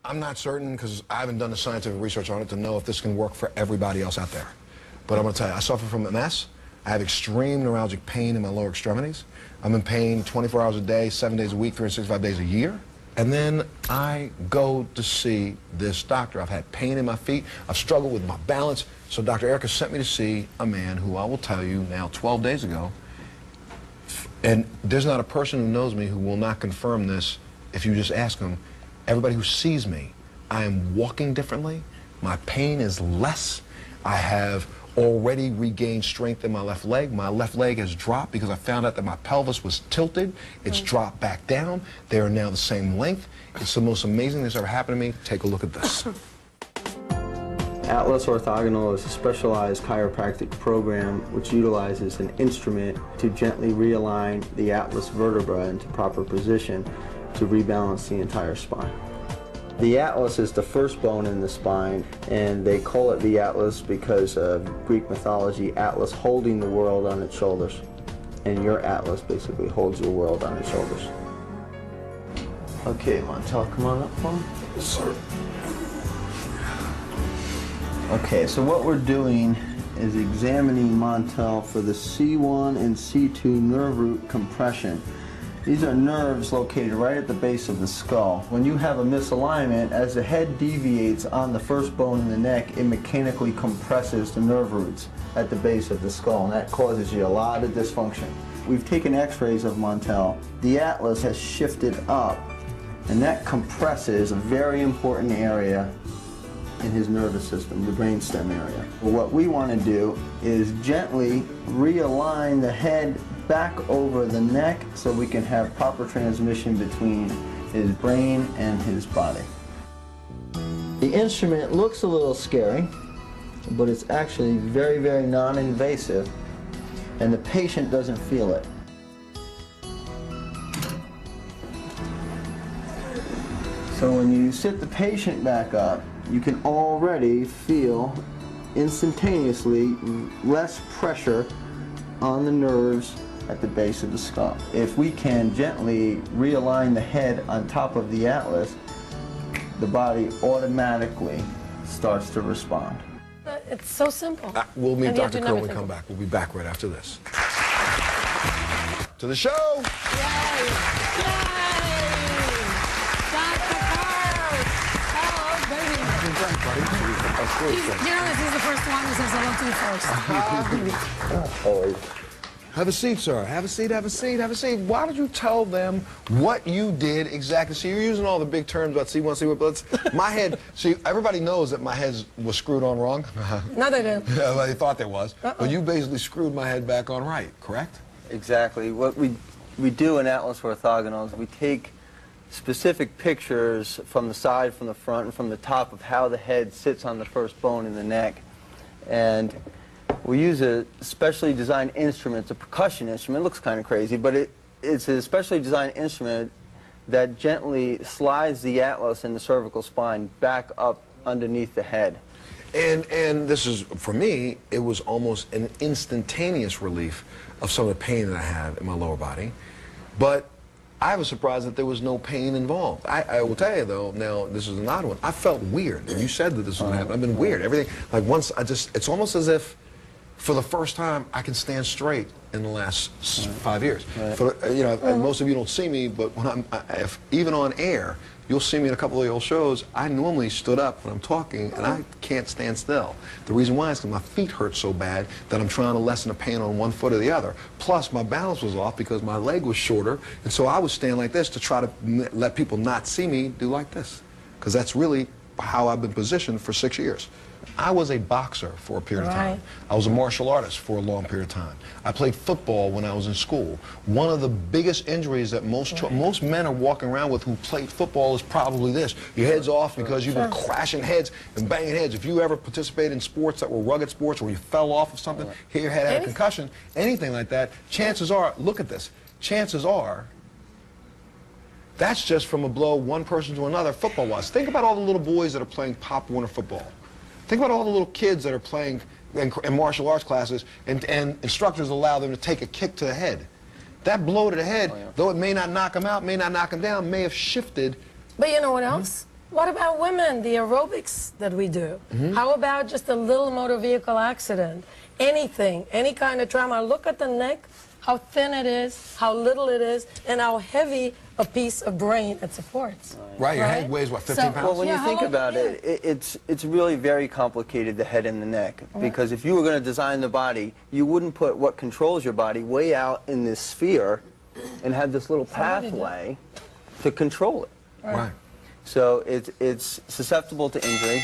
I'm not certain because I haven't done the scientific research on it to know if this can work for everybody else out there. But I'm going to tell you, I suffer from MS. I have extreme neuralgic pain in my lower extremities. I'm in pain 24 hours a day, 7 days a week, 365 days a year. And then I go to see this doctor. I've had pain in my feet. I've struggled with my balance. So Dr. Erica sent me to see a man who I will tell you now 12 days ago, and there's not a person who knows me who will not confirm this if you just ask them. Everybody who sees me, I am walking differently. My pain is less. I have already regained strength in my left leg. My left leg has dropped because I found out that my pelvis was tilted. It's dropped back down. They are now the same length. It's the most amazing thing that's ever happened to me. Take a look at this. Atlas Orthogonal is a specialized chiropractic program which utilizes an instrument to gently realign the atlas vertebra into proper position to rebalance the entire spine. The atlas is the first bone in the spine, and they call it the atlas because of Greek mythology, Atlas holding the world on its shoulders. And your atlas basically holds your world on its shoulders. Okay, Montel, come on up for me. Yes, sir. Okay, so what we're doing is examining Montel for the C1 and C2 nerve root compression. These are nerves located right at the base of the skull. When you have a misalignment, as the head deviates on the first bone in the neck, it mechanically compresses the nerve roots at the base of the skull, and that causes you a lot of dysfunction. We've taken x-rays of Montel. The atlas has shifted up, and that compresses a very important area in his nervous system, the brainstem area. What we want to do is gently realign the head back over the neck so we can have proper transmission between his brain and his body. The instrument looks a little scary, but it's actually very, very non-invasive, and the patient doesn't feel it. So when you sit the patient back up, you can already feel instantaneously less pressure on the nerves at the base of the skull. If we can gently realign the head on top of the atlas, the body automatically starts to respond. It's so simple. We'll meet Dr. Kerr when we come back. We'll be back right after this. To the show! Yay! Yay! Dr. Kerr! Hello, baby. You know, this is the first one who says hello to you first. Always. Have a seat, sir. Have a seat, have a seat, have a seat. Why don't you tell them what you did exactly? See, you're using all the big terms about C1, C1, but my head, see, everybody knows that my head was screwed on wrong. No, they do. Yeah, well, they thought there was. But you basically screwed my head back on right, correct? Exactly. What we do in Atlas Orthogonal is we take specific pictures from the side, from the front, and from the top of how the head sits on the first bone in the neck. And we use a specially designed instrument. It's a percussion instrument. It looks kind of crazy, but it's a specially designed instrument that gently slides the atlas in the cervical spine back up underneath the head. And this is, for me, it was almost an instantaneous relief of some of the pain that I had in my lower body. But I was surprised that there was no pain involved. I will tell you, though, now, this is an odd one. I felt weird. And you said that this was going to happen. I've been weird. Everything, like once it's almost as if, for the first time, I can stand straight in the last 5 years. Right. For, you know, and most of you don't see me, but when even on air, you'll see me in a couple of the old shows. I normally stood up when I'm talking, and I can't stand still. The reason why is because my feet hurt so bad that I'm trying to lessen the pain on one foot or the other. Plus, my balance was off because my leg was shorter, and so I would stand like this to try to let people not see me do like this, because that's really how I've been positioned for 6 years. I was a boxer for a period of time. I was a martial artist for a long period of time. I played football when I was in school. One of the biggest injuries that most men are walking around with who played football is probably this. Your head's off because you've been crashing heads and banging heads. If you ever participated in sports that were rugged sports where you fell off of something, hit your head, had a concussion, anything like that, chances are, look at this, chances are that's just from a blow one person to another football-wise. Think about all the little boys that are playing Pop Warner football. Think about all the little kids that are playing in martial arts classes and instructors allow them to take a kick to the head. That blow to the head, though it may not knock them out, may not knock them down, may have shifted. But you know what else? What about women, the aerobics that we do? How about just a little motor vehicle accident? Anything, any kind of trauma. Look at the neck, how thin it is, how little it is, and how heavy a piece of brain it supports. Right, your head weighs, what, 15 pounds? Well, when Yeah, you think how about long- it, it's really very complicated, the head and the neck. Because if you were going to design the body, you wouldn't put what controls your body way out in this sphere and have this little pathway to control it. Right. So it's susceptible to injury.